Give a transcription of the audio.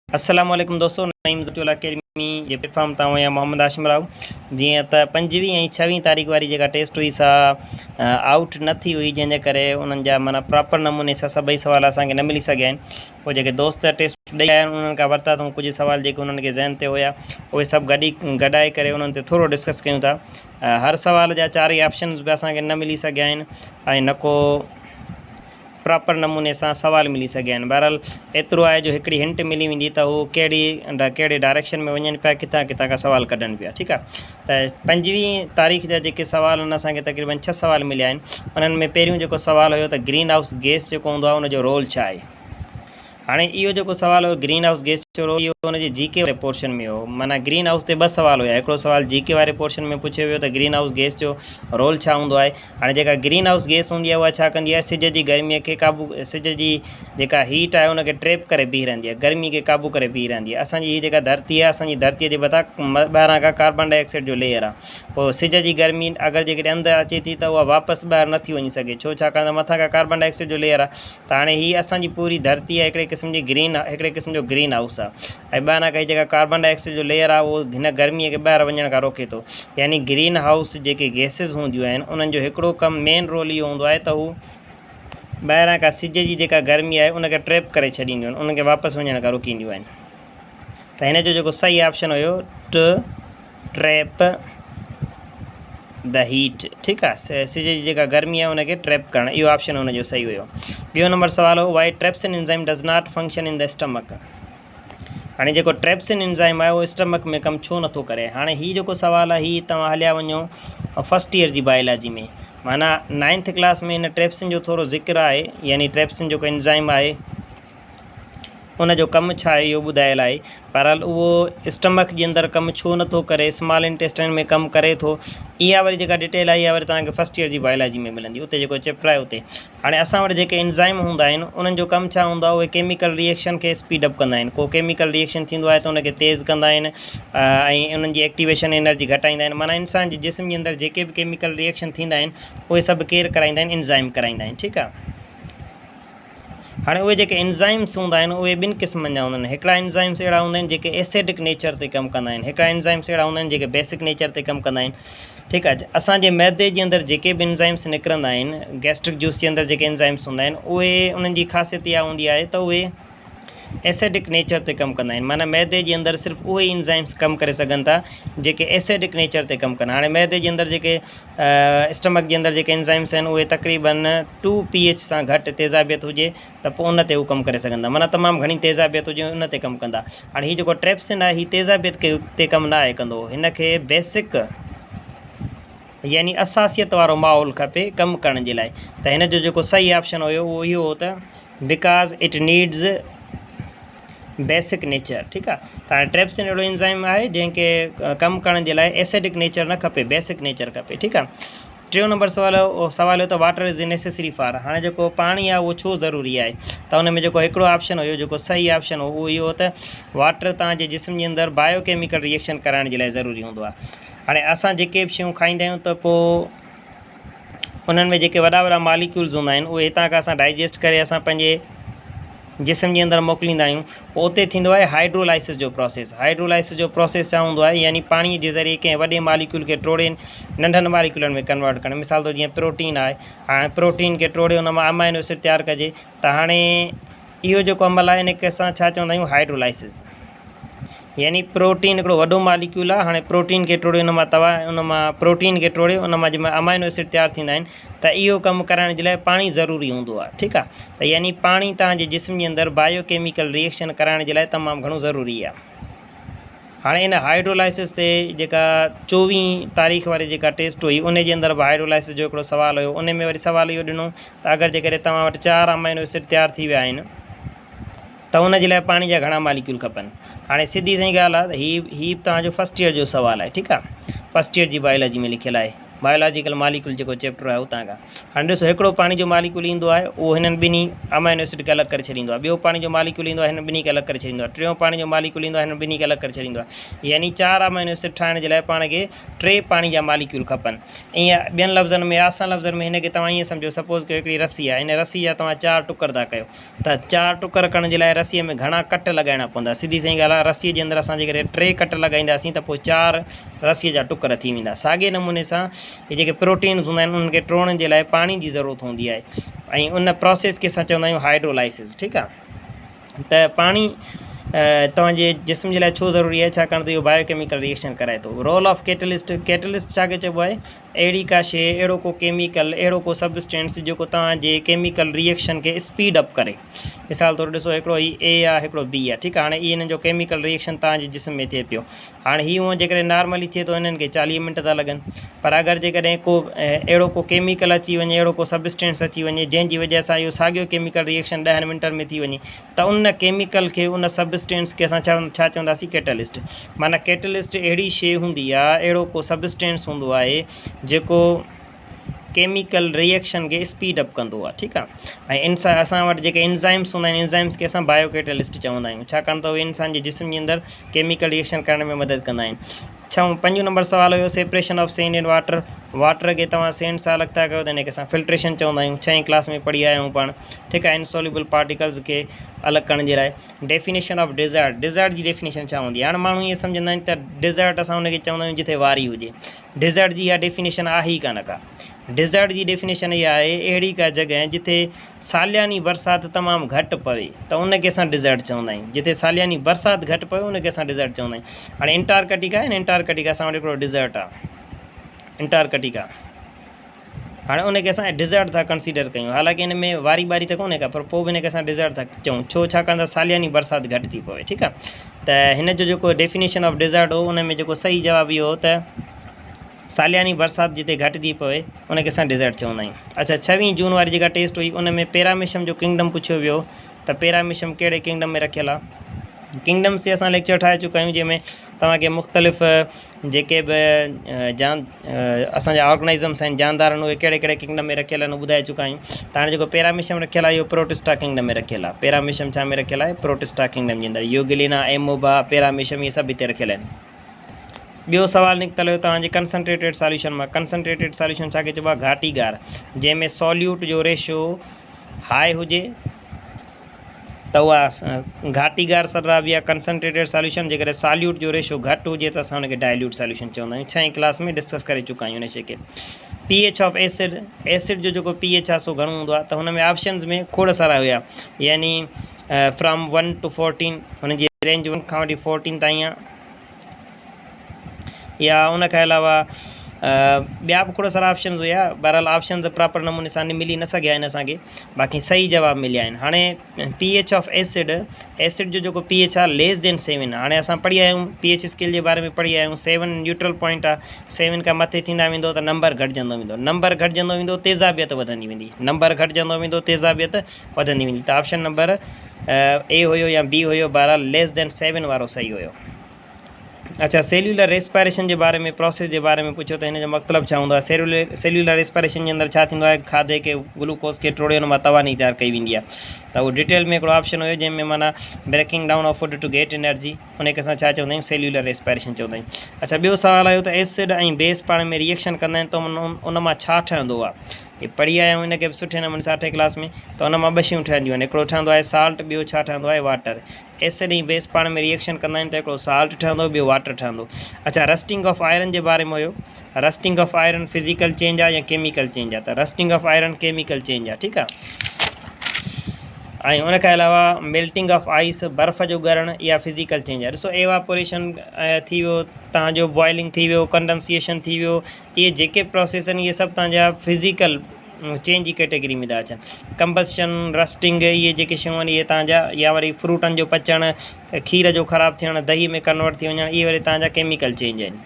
अस्सलाम वालेकुम दोस्तों, नईम ज़ुल अकेडमी जे प्लेटफॉर्म तां या मोहम्मद आशिम राव। जीअं त 25 ऐं 26 तारीख़ वारी जेका टेस्ट हुई सा आउट न थी हुई, जंहिंजे करे उन्हनि जा माना प्रॉपर नमूने सां सभई सवाल असांखे न मिली सघिया आहिनि। पोइ जेके दोस्त टेस्ट ॾेई आया आहिनि उन्हनि खां वरिता अथऊं कुझु सवाल जेके उन्हनि खे ज़हन ते हुया, उहे सभु गॾाए करे उन्हनि ते थोरो डिस्कस कयूं था। हर सवाल जा 4 ई ऑप्शन्स बि असांखे न मिली सघिया आहिनि ऐं न को प्रॉपर नमूने सां सवाल मिली सघिया आहिनि। बहरहाल एतिरो आहे जो हिकिड़ी हिंट मिली वेंदी त उहो कहिड़े डायरेक्शन में वञनि पिया, किथां किथां खां सवाल कढनि पिया। ठीकु आहे, त 25 तारीख़ जा जेके सवाल आहिनि असांखे तक़रीबन 6 सवाल मिलिया आहिनि। उन्हनि में पहिरियों जेको सवाल हुयो त ग्रीन हाउस गैस जेको हूंदो आहे उनजो रोल छा आहे। हाणे इहो जेको सवाल हुयो ग्रीन हाउस गैस जो रोल, इहो हुनजे जीके वारे पोर्शन में हो। माना ग्रीन हाउस ते 2 सवाल हुया। हिकिड़ो सवाल जीके वारे पोर्शन में पुछियो वियो त ग्रीन हाउस गैस जो रोल छा हूंदो आहे। हाणे जेका ग्रीन हाउस गैस हूंदी आहे उहा छा कंदी आहे, सिज जी गर्मीअ खे सिज जी जेका हीट आहे उनखे ट्रैप करे बीह रहंदी आहे, गर्मी खे क़ाबू करे बीह रहंदी आहे। असांजी हीअ जेका धरती आहे, असांजी धरतीअ जे ॿाहिरां खां कार्बन डाइऑक्साइड जो लेयर आहे। पोइ सिज जी गर्मी अगरि जेकॾहिं अंदरि अचे थी त उहा वापसि ॿाहिरि नथी वञी सघे, छाकाणि त मथां खां कार्बन डाइऑक्साइड जो लेयर आहे। त हाणे हीअ असांजी पूरी धरती आहे हिकिड़े क़िस्म जी हिकिड़े क़िस्म जो ग्रीन हाउस आहे। ऐं ॿाहिरां खां जेका कार्बन डाइऑक्साइड जो लेयर आहे उहो हिन गर्मीअ खे ॿाहिरि वञण खां रोके थो। यानी ग्रीन हाउस जेके गैसिस हूंदियूं आहिनि उन्हनि जो हिकिड़ो कमु मेन रोल इहो हूंदो आहे त हू ॿाहिरां खां सिज जी जेका गर्मी आहे उनखे ट्रैप करे छॾींदियूं आहिनि, उनखे वापसि वञण खां रोकींदियूं आहिनि। त हिन जो जेको सही ऑप्शन हुयो टू ट्रैप द हीट। ठीकु आहे, सिज जी जेका गर्मी आहे उनखे ट्रैप करणु, इहो ऑप्शन हुनजो सही हुयो। ॿियो नंबर सवाल हो, why trypsin enzyme does not function in the stomach. हाणे जेको ट्रैप्सिन एंजाइम आहे उहो स्टमक में कमु छो नथो करे। हाणे हीअ जेको सवाल आहे हीअ तव्हां हलिया वञो फस्ट ईयर जी बायोलॉजी में, माना 9th क्लास में हिन ट्रैप्सिन जो थोरो ज़िक्र आहे। यानी ट्रैप्सिन जेको एंजाइम आहे उनजो कमु छा आहे इहो ॿुधायल आहे। बहरहाल उहो स्टमक जे अंदरि कमु छो नथो करे, स्मॉल इंटेस्टाइन में कमु करे थो, इहा वरी जेका डिटेल आहे इहा वरी तव्हांखे फस्ट ईयर जी बायोलॉजी में मिलंदी, उते जेको चैप्टर आहे उते। हाणे असां वटि जेके एंजाइम हूंदा आहिनि उन्हनि जो कमु छा हूंदो आहे, उहे केमिकल रिएक्शन खे स्पीडअप कंदा आहिनि। को केमिकल रिएक्शन थींदो आहे त उनखे तेज़ कंदा आहिनि ऐं उन्हनि जी एक्टिवेशन एनर्जी घटाईंदा आहिनि। माना इंसान जे जिस्म जे अंदरि जेके बि केमिकल रिएक्शन थींदा आहिनि उहे सभु केरु कराईंदा आहिनि, एंजाइम कराईंदा आहिनि। ठीकु आहे, हाणे उहे जेके एंजाइम्स हूंदा आहिनि उहे 2 क़िस्मनि जा हूंदा आहिनि। हिकिड़ा एंजाइम्स अहिड़ा हूंदा आहिनि जेके एसिडिक नेचर ते कमु कंदा आहिनि, हिकिड़ा एंजाइम्स अहिड़ा हूंदा आहिनि जेके बेसिक नेचर ते कमु कंदा आहिनि। ठीकु आहे, असांजे मैदे जे अंदरि जेके बि एंजाइम्स निकिरंदा आहिनि, गैस्ट्रिक जूस जे अंदरि जेके एंजाइम्स हूंदा आहिनि उहे उन्हनि जी ख़ासियत इहा हूंदी आहे त उहे एसिडिक नेचर ते कमु कंदा आहिनि। माना मैदे जे अंदरि सिर्फ़ु उहे एंजाइम्स कमु करे सघनि था जेके एसिडिक नेचर ते कमु कनि। हाणे मैदे जे अंदरि जेके स्टमक जे अंदरि जेके एंजाइम्स आहिनि उहे तक़रीबन 2 pH सां घटि तेज़ाबियत हुजे त पोइ उन ते उहे कमु करे सघंदा, माना तमामु घणी तेज़ाबियत हुजे उन ते कमु कंदा। हाणे हीअ जेको ट्रैप्सिन आहे हीअ तेज़ाबियत ते कमु न आहे कंदो, हिन खे बेसिक यानी असासियत वारो माहौल खपे कमु करण जे लाइ। त हिन जो जेको सही ऑप्शन हुयो उहो इहो हो त because it needs basic nature. ठीकु आहे, त हाणे ट्रैप्सिन अहिड़ो एंजाइम आहे जंहिंखे कमु करण जे लाइ एसिडिक नेचर न खपे, बेसिक नेचर खपे। ठीकु आहे, 3 नंबर सवाल हुयो त वाटर इज़ नेसेसरी फॉर। हाणे जेको पाणी आहे उहो छो ज़रूरी आहे, त हुन में जेको हिकिड़ो ऑप्शन हुयो जेको सही ऑप्शन हो उहो इहो हो त वाटर तव्हांजे जिस्म जे अंदरि बायोकेमिकल रिएक्शन कराइण जे लाइ ज़रूरी हूंदो आहे। हाणे असां जेके बि शयूं खाईंदा आहियूं त पोइ उन्हनि में जेके वॾा मालिक्यूल्स हूंदा आहिनि उहे हितां खां असां डाइजेस्ट करे असां पंहिंजे जिस्म जे अंदरि मोकिलींदा आहियूं। पोइ उते थींदो आहे हाइड्रोलाइसिस जो प्रोसेस। हाइड्रोलाइसिस जो प्रोसेस छा हूंदो आहे, यानी पाणीअ जे ज़रिए कंहिं वॾे मालिक्यूल खे टोड़े नंढनि मालिक्यूलनि में कन्वर्ट करणु। मिसाल तौरु जीअं प्रोटीन आहे, हाणे प्रोटीन खे टोड़े उन मां अमाइनो एसिड तयारु कजे। त हाणे इहो जेको अमल आहे इन खे असां छा चवंदा आहियूं, हाइड्रोलाइसिस। यानी प्रोटीन हिकिड़ो वॾो मालिक्यूल आहे, हाणे प्रोटीन खे टोड़े उन मां प्रोटीन खे टोड़े उन मां जंहिंमें अमाइनो एसिड तयारु थींदा आहिनि, त इहो कमु करण जे लाइ पाणी ज़रूरी हूंदो आहे। ठीकु आहे, त यानी पाणी तव्हांजे जिस्म जे अंदरि बायोकेमिकल रिएक्शन कराइण जे लाइ तमामु घणो ज़रूरी आहे। हाणे इन हाइड्रोलाइसिस ते जेका 24 तारीख़ वारी जेका टेस्ट हुई उन जे अंदरि बि हाइड्रोलाइसिस जो हिकिड़ो सुवाल हुयो। उन में वरी सुवाल इहो ॾिनो त अगरि जेकॾहिं तव्हां वटि 4 अमाइनो एसिड तयारु थी विया आहिनि त उन जे लाइ पाणी जा घणा मालिक्यूल खपनि। हाणे सिधी सही ॻाल्हि आहे त हीअ तव्हांजो फस्ट ईयर जो सुवाल आहे। ठीकु आहे, फस्ट ईयर जी बायोलॉजी में लिखियलु आहे। बायोलॉजिकल मालिक्यूल जेको चैप्टर आहे उतां खां। हाणे ॾिसो हिकिड़ो पाणी जो मालिक्यूल ईंदो आहे उहो हिननि ॿिन्ही अमाइनो एसिड खे अलॻि करे छॾींदो आहे, ॿियो पाणी जो मालिक्यूल ईंदो आहे हिन ॿिन्ही खे अलॻि करे छॾींदो आहे, टियों पाणी जो मालिक्यूल ईंदो आहे हिन ॿिन्ही खे अलॻि करे छॾींदो आहे। यानी 4 अमाइनो एसिड ठाहिण जे लाइ पाण खे 3 पाणी जा मालिक्यूल खपनि। ईअं ॿियनि लफ़्ज़नि में आसान लफ़्ज़नि में हिनखे तव्हां ईअं सम्झो, सपोज़ कयो हिकिड़ी रसी आहे, इन रसी जा तव्हां 4 टुकर था कयो, त 4 टुकर करण जे लाइ रसीअ में घणा कट लॻाइणा पवंदा। सिधी सही ॻाल्हि आहे, रसीअ जे अंदरि असां जेकॾहिं 3 कट लॻाईंदासीं त पोइ 4 रसीअ जा टुकर थी वेंदा। साॻिए नमूने सां इहे जेके प्रोटीन्स हूंदा आहिनि उन्हनि खे टोड़ण जे लाइ पाणी जी ज़रूरत हूंदी आहे, ऐं उन प्रोसेस खे असां चवंदा आहियूं हाइड्रोलाइसिस। ठीकु आहे, त पाणी तव्हांजे जिस्म जे लाइ छो ज़रूरी आहे, छाकाणि त इहो बायोकेमिकल रिएक्शन कराए थो। रोल ऑफ कैटलिस्ट, कैटलिस्ट छा खे चइबो आहे, अहिड़ी का शइ, अहिड़ो को केमिकल, अहिड़ो को सबस्टेंस जेको तव्हांजे केमिकल रिएक्शन खे स्पीड अप करे। मिसाल तौरु ॾिसो, हिकिड़ो ही ए आहे, हिकिड़ो बी आहे, ठीकु आहे। हाणे इहे हिननि जो केमिकल रिएक्शन तव्हांजे जिस्म में थिए पियो। हाणे हीअ हूअं जेकॾहिं नॉर्मली थिए थो हिननि खे 40 मिंट था लॻनि, पर अगरि जेकॾहिं को अहिड़ो को केमिकल अची वञे, अहिड़ो को सबस्टेंस अची वञे जंहिंजी वजह सां इहो साॻियो केमिकल रिएक्शन 10 मिंटनि में थी वञे, त उन केमिकल खे, उन सबस्टेंस खे असां छा चवंदासीं, कैटलिस्ट। माना कैटलिस्ट अहिड़ी शइ हूंदी आहे, अहिड़ो को सबस्टेंस हूंदो आहे जेको केमिकल रिएक्शन खे स्पीड अप कंदो आहे। ठीकु आहे, ऐं असां वटि जेके एंज़ाइम्स हूंदा आहिनि, एंज़ाइम्स खे असां बायो कैटलिस्ट चवंदा आहियूं, छाकाणि त उहे इंसान जे जिस्म जे अंदरि केमिकल रिएक्शन करण में मदद कंदा आहिनि। 5 नंबर सवाल हुयो, separation of send in water. Water खे तव्हां सेंड सां अलॻि था कयो त हिनखे असां फिल्ट्रेशन चवंदा आहियूं, 6वीं क्लास में पढ़ी आया आहियूं पाण। ठीकु आहे, इनसोल्युबल पार्टिकल्स खे अलॻि करण जे लाइ। डेफिनेशन ऑफ डिज़र्ट, डिज़र्ट जी डेफिनेशन छा हूंदी आहे? हाणे माण्हू ईअं सम्झंदा आहिनि त डिज़र्ट असां हुनखे चवंदा आहियूं जिथे वारी हुजे। डिज़र्ट जी इहा डेफिनेशन आहे ई कान का। डिज़र्ट जी डेफिनेशन इहा आहे, अहिड़ी का जॻह जिथे सालियानी बरसाति तमामु घटि पवे त उनखे असां डिज़र्ट चवंदा आहियूं। जिथे सालियानी बरसाति घटि पवे उनखे असां डिज़र्ट चवंदा आहियूं। हाणे एंटार्कटिका आहे न, एंटार्कटिका असां वटि हिकिड़ो डिज़र्ट आहे, एंटार्कटिका। हाणे उनखे असां डिज़र्ट था कंसीडर कयूं, हालांकि हिन में वारी बारी त कोन्हे का, पर पोइ बि हिनखे असां डिज़र्ट था चऊं। छो? छाकाणि त सालियानी बरसाति घटि थी पवे। ठीकु आहे, त हिन जो जेको डेफिनेशन ऑफ डिज़र्ट हो, उन में जेको सही जवाबु इहो हो त सालियानी बरसाति जिते घटि थी पवे उनखे असां डिज़र्ट चवंदा आहियूं। अच्छा, 6वीं जून वारी जेका टेस्ट हुई उन में पैरामीशियम जो किंगडम पुछियो वियो, त पैरामीशियम कहिड़े किंगडम में रखियलु आहे। किंगडम्स ते असां लेक्चर ठाहे चुका आहियूं, जंहिंमें तव्हांखे मुख़्तलिफ़ जेके बि असांजा ऑर्गेनाइज़म्स आहिनि, जानदार आहिनि, उहे कहिड़े कहिड़े किंगडम में रखियल आहिनि ॿुधाए चुका आहियूं। त हाणे जेको पैरामीशियम रखियलु आहे इहो प्रोटिस्टा किंगडम में रखियलु आहे। पैरामीशियम छा में रखियलु आहे? प्रोटिस्टा किंगडम जे अंदरि। यूगिलिना, एमोबा, पैरामीशियम इहे सभु हिते रखियल आहिनि। ॿियो सवाल निकितल हुयो तव्हांजे कंसनट्रेटेड सॉल्यूशन मां। कंसनट्रेटेड सॉल्यूशन छा खे चइबो आहे? घाटी गार, जंहिंमें सॉल्यूट जो रेशो हाई हुजे त उहा घाटी गार सराबी आहे कंसनट्रेटेड सॉल्यूशन। जेकॾहिं सॉल्यूट जो रेशो घटि हुजे त असां हुनखे डाइल्यूट सॉल्यूशन चवंदा आहियूं। 6वीं क्लास में डिस्कस करे चुका आहियूं हिन शइ खे। pH ऑफ एसिड, एसिड जो जेको pH आहे सो घणो हूंदो आहे, त हुन में ऑप्शन्स में खोड़ सारा हुया, यानी फ्रॉम 1 to 14, हुनजी रेंज 1 खां वठी 14 ताईं आहे, या उनखां अलावा ॿिया बि खोड़ सारा ऑप्शन्स हुया। बहरहाल ऑप्शन्स प्रॉपर नमूने सां मिली न सघिया आहिनि असांखे, बाक़ी सही जवाबु मिलिया आहिनि। हाणे pH ऑफ एसिड, एसिड जो जेको pH आहे लेस देन 7। हाणे असां पढ़ी आया आहियूं, pH स्केल जे बारे में पढ़ी आया आहियूं। 7 न्यूट्रल पॉइंट आहे, 7 खां मथे थींदा वेंदो त नंबर घटिजंदो वेंदो, नंबर घटिजंदो वेंदो तेज़ाबियत वधंदी वेंदी, नंबर घटिजंदो वेंदो तेज़ाबियत वधंदी वेंदी। त ऑप्शन नंबर ए हुयो या बी हुयो, बहरहाल लेस देन 7 वारो सही हुयो। अच्छा, सेल्यूलर रेस्पायरेशन जे बारे में, प्रोसेस जे बारे में पुछो त हिन जो मतिलबु छा हूंदो आहे। सेल्यूलर रेस्पायरेशन जे अंदरि छा थींदो आहे? खाधे खे, ग्लूकोस खे टोड़े हुन मां तवानी तयारु कई वेंदी आहे। त उहो डिटेल में हिकिड़ो ऑप्शन हुयो जंहिंमें माना breaking down of food to get energy, हुनखे असां छा चवंदा आहियूं? सेल्यूलर रेस्पायरेशन चवंदा आहियूं। अच्छा, ॿियो सवाल आयो त एसिड ऐं बेस पाण में रिएक्शन कंदा आहिनि त उन मां छा ठहंदो आहे? ये पढ़ी आया आहियूं हिनखे बि सुठे नमूने सां 8वीं क्लास में। त उन मां 2 शयूं ठहंदियूं आहिनि, हिकिड़ो ठहंदो आहे साल्ट, ॿियो छा ठहंदो आहे? वाटर। एसिड ऐं बेस पाण में रिएक्शन कंदा आहिनि त हिकिड़ो साल्ट ठहंदो, ॿियो वाटर ठहंदो। अच्छा, रस्टिंग ऑफ आयरन जे बारे में हुयो। Rusting of iron physical change आहे या केमिकल चेंज आहे? त rusting of iron chemical change आहे। ठीकु आहे, ऐं उनखां अलावा मेल्टिंग ऑफ आइस, बर्फ़ जो ॻरणु, इहा फिज़िकल चेंज आहे। ॾिसो, एवापोरेशन थी वियो, तव्हांजो बॉइलिंग थी वियो, कंडेंसेशन थी वियो, इहे जेके प्रोसेस आहिनि इहे सभु तव्हांजा फिज़िकल चेंज जी कैटेगरी में था अचनि। कंबस्शन, रस्टिंग, इहे जेके शयूं आहिनि इहे तव्हांजा, या वरी फ्रूटनि जो पचणु, खीर जो ख़राबु थियणु, दही में कन्वर्ट थी वञणु, इहे वरी तव्हांजा केमिकल चेंज आहिनि।